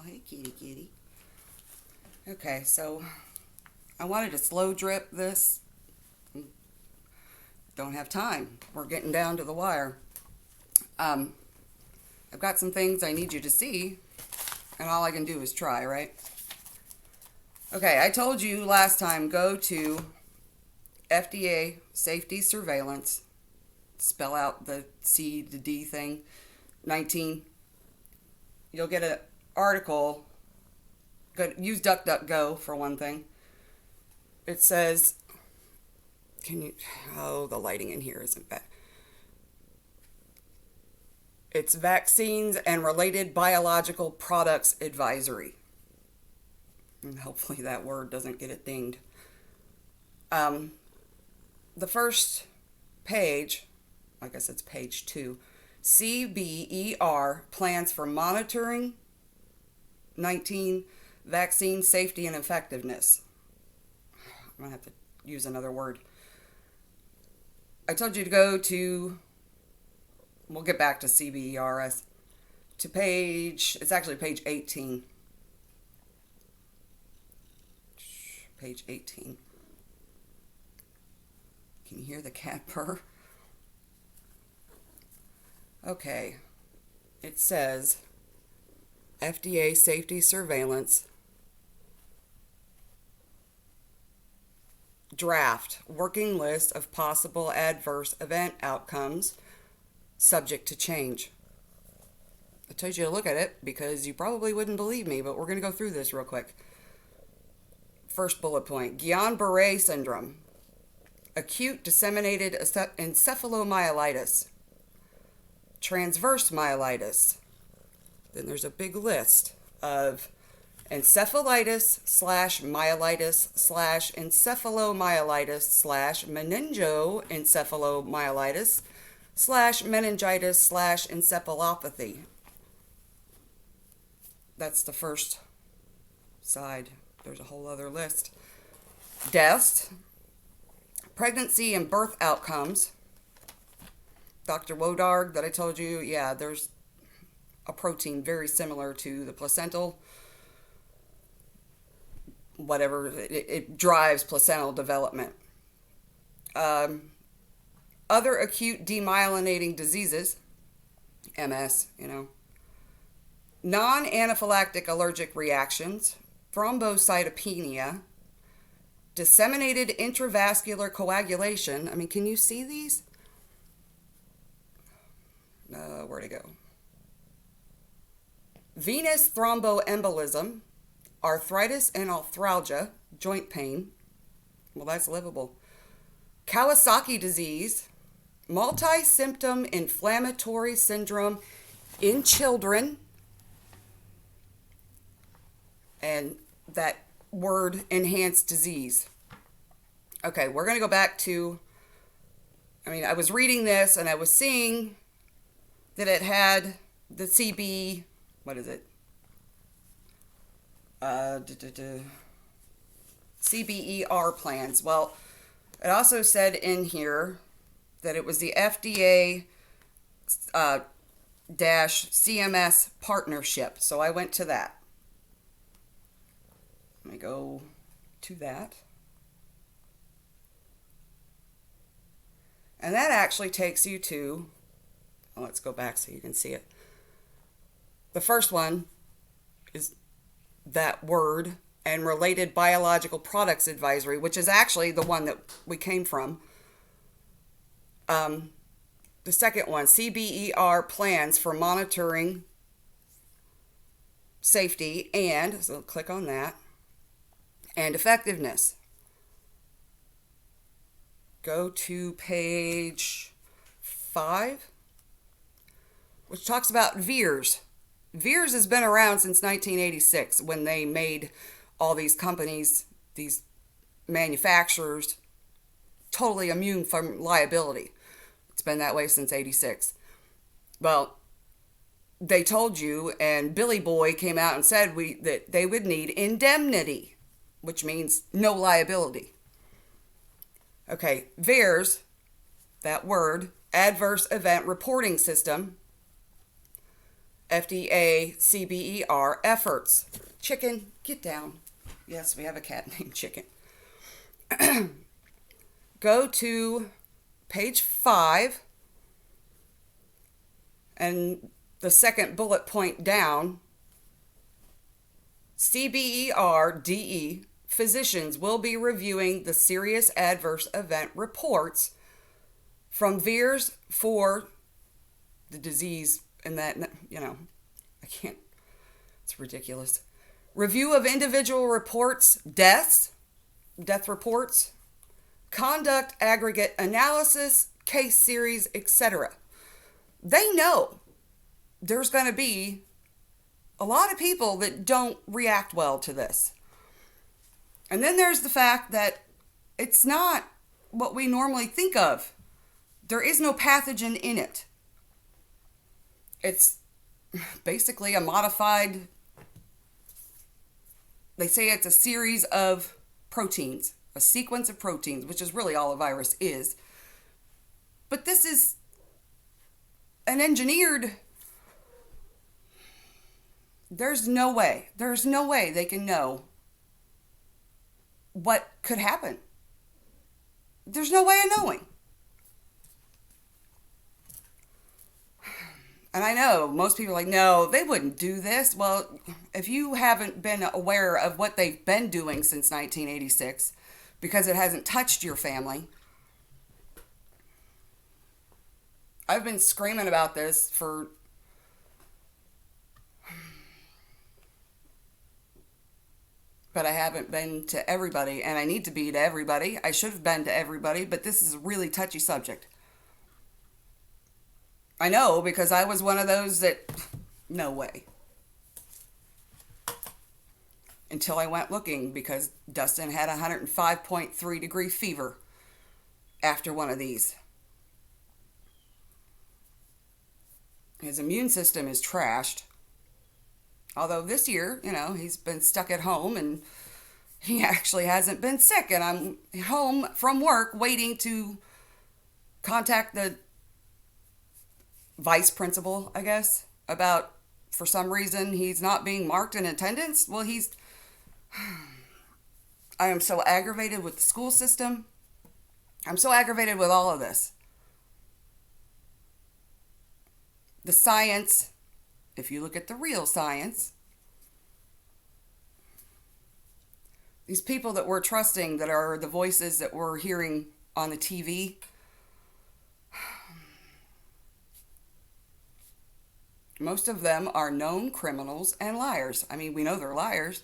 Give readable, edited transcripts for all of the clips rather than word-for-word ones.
Hey, kitty, kitty. Okay, so I wanted to slow drip this. Don't have time. We're getting down to the wire. Um, I've got some things I need you to see, and all I can do is try, right? Okay, I told you last time, go to FDA safety surveillance, spell out the C, the D thing, 19. You'll get an article. Use DuckDuckGo for one thing. It says, the lighting in here isn't bad. It's Vaccines and Related Biological Products Advisory. And hopefully that word doesn't get it dinged. The first page, I guess it's page 2, CBER plans for monitoring 19 vaccine safety and effectiveness. I'm going to have to use another word. I told you to go to, we'll get back to CBERS, to it's actually page 18. Page 18. Can you hear the cat purr? Okay. It says FDA safety surveillance draft working list of possible adverse event outcomes subject to change. I told you to look at it because you probably wouldn't believe me, but we're going to go through this real quick. First bullet point, Guillain-Barré syndrome, acute disseminated encephalomyelitis, transverse myelitis. Then there's a big list of encephalitis/myelitis/encephaloencephalomyelitis/meningitis/encephalopathy. That's the first side. There's a whole other list. Deaths, pregnancy and birth outcomes. Dr. Wodarg that I told you, yeah, there's a protein very similar to the placental, whatever, it drives placental development. Other acute demyelinating diseases, MS, non-anaphylactic allergic reactions, thrombocytopenia, disseminated intravascular coagulation. I mean, can you see these? Where'd it go? Venous thromboembolism, arthritis and arthralgia, joint pain. Well, that's livable. Kawasaki disease, multi-symptom inflammatory syndrome in children. And that word, enhanced disease. Okay, we're going to go back to, I was reading this and I was seeing that it had the CB, what is it? CBER plans. Well, it also said in here that it was the FDA CMS partnership. So I went to that. Let me go to that. And that actually takes you to, let's go back so you can see it. The first one is that word and related biological products advisory, which is actually the one that we came from. The second one, CBER plans for monitoring safety and, so click on that, and effectiveness. Go to page 5, which talks about VEERS. VEERS has been around since 1986 when they made all these companies, these manufacturers, totally immune from liability. It's been that way since 86. Well, they told you, and Billy Boy came out and said that they would need indemnity, which means no liability. Okay, VEERS, that word, Adverse Event Reporting System, FDA CBER efforts. Chicken, get down. Yes, we have a cat named Chicken. Go to page 5 and the second bullet point down. CBERDE physicians will be reviewing the serious adverse event reports from VEERS for the disease, and that, I can't, it's ridiculous. Review of individual reports, death reports, conduct aggregate analysis, case series, etc. They know there's going to be a lot of people that don't react well to this. And then there's the fact that it's not what we normally think of. There is no pathogen in it. It's basically a modified, they say it's a series of proteins, a sequence of proteins, which is really all a virus is. But this is an engineered, there's no way they can know what could happen. There's no way of knowing. And I know most people are like, no, they wouldn't do this. Well, if you haven't been aware of what they've been doing since 1986, because it hasn't touched your family. I've been screaming about this for but I haven't been to everybody, and I need to be to everybody. I should have been to everybody, but this is a really touchy subject. I know, because I was one of those that, no way. Until I went looking, because Dustin had 105.3 degree fever after one of these. His immune system is trashed. Although this year, he's been stuck at home and he actually hasn't been sick. And I'm home from work waiting to contact the vice principal, I guess, about, for some reason, he's not being marked in attendance. Well, I am so aggravated with the school system. I'm so aggravated with all of this. The science, if you look at the real science, these people that we're trusting, that are the voices that we're hearing on the TV, most of them are known criminals and liars. I mean, we know they're liars,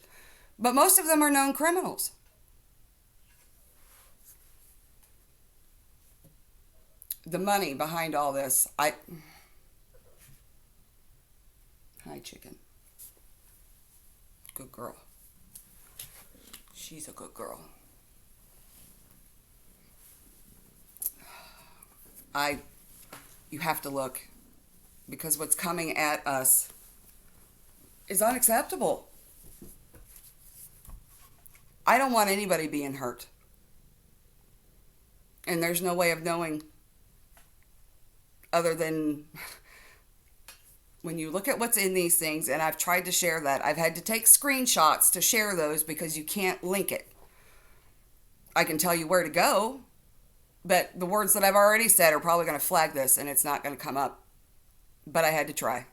but most of them are known criminals. The money behind all this, Hi, Chicken. Good girl. She's a good girl. You have to look, because what's coming at us is unacceptable. I don't want anybody being hurt. And there's no way of knowing other than when you look at what's in these things, and I've tried to share that. I've had to take screenshots to share those because you can't link it. I can tell you where to go, but the words that I've already said are probably going to flag this and it's not going to come up. But I had to try.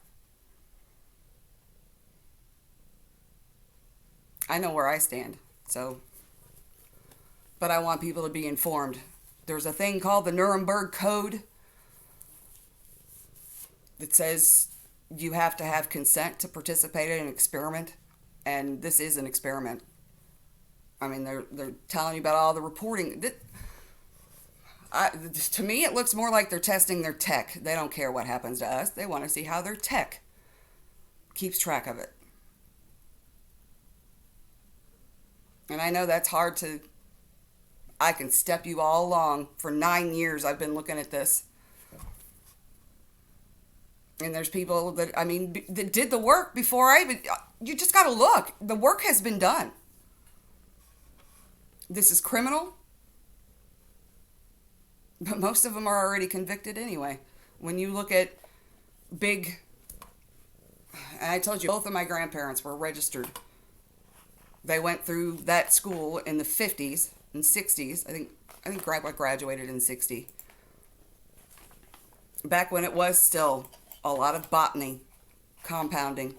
I know where I stand, so. But I want people to be informed. There's a thing called the Nuremberg Code that says you have to have consent to participate in an experiment, and this is an experiment. I mean, they're telling you about all the reporting. To me, it looks more like they're testing their tech. They don't care what happens to us. They want to see how their tech keeps track of it. And I know that's hard to. I can step you all along. For 9 years, I've been looking at this. And there's people that did the work before I even. You just got to look. The work has been done. This is criminal. But most of them are already convicted anyway. When you look at big And I told you, both of my grandparents were registered. They went through that school in the 50s and 60s. I think Grandpa graduated in 60. Back when it was still a lot of botany, compounding.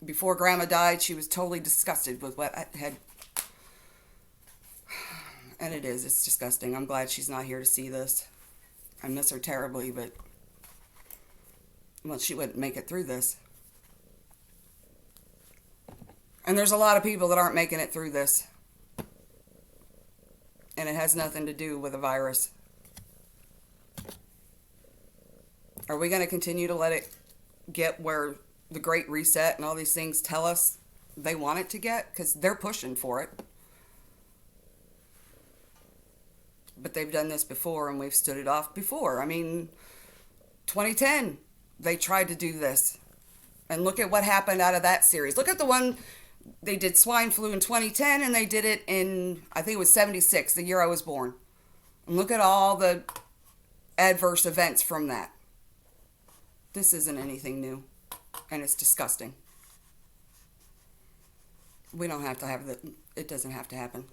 Before Grandma died, she was totally disgusted with what I had. And it's disgusting. I'm glad she's not here to see this. I miss her terribly, but well, she wouldn't make it through this. And there's a lot of people that aren't making it through this. And it has nothing to do with a virus. Are we going to continue to let it get where the Great Reset and all these things tell us they want it to get? Because they're pushing for it. But they've done this before and we've stood it off before. I mean, 2010, they tried to do this. And look at what happened out of that series. Look at the one, they did swine flu in 2010 and they did it in, I think it was 76, the year I was born. And look at all the adverse events from that. This isn't anything new. And it's disgusting. We don't have to have that. It doesn't have to happen.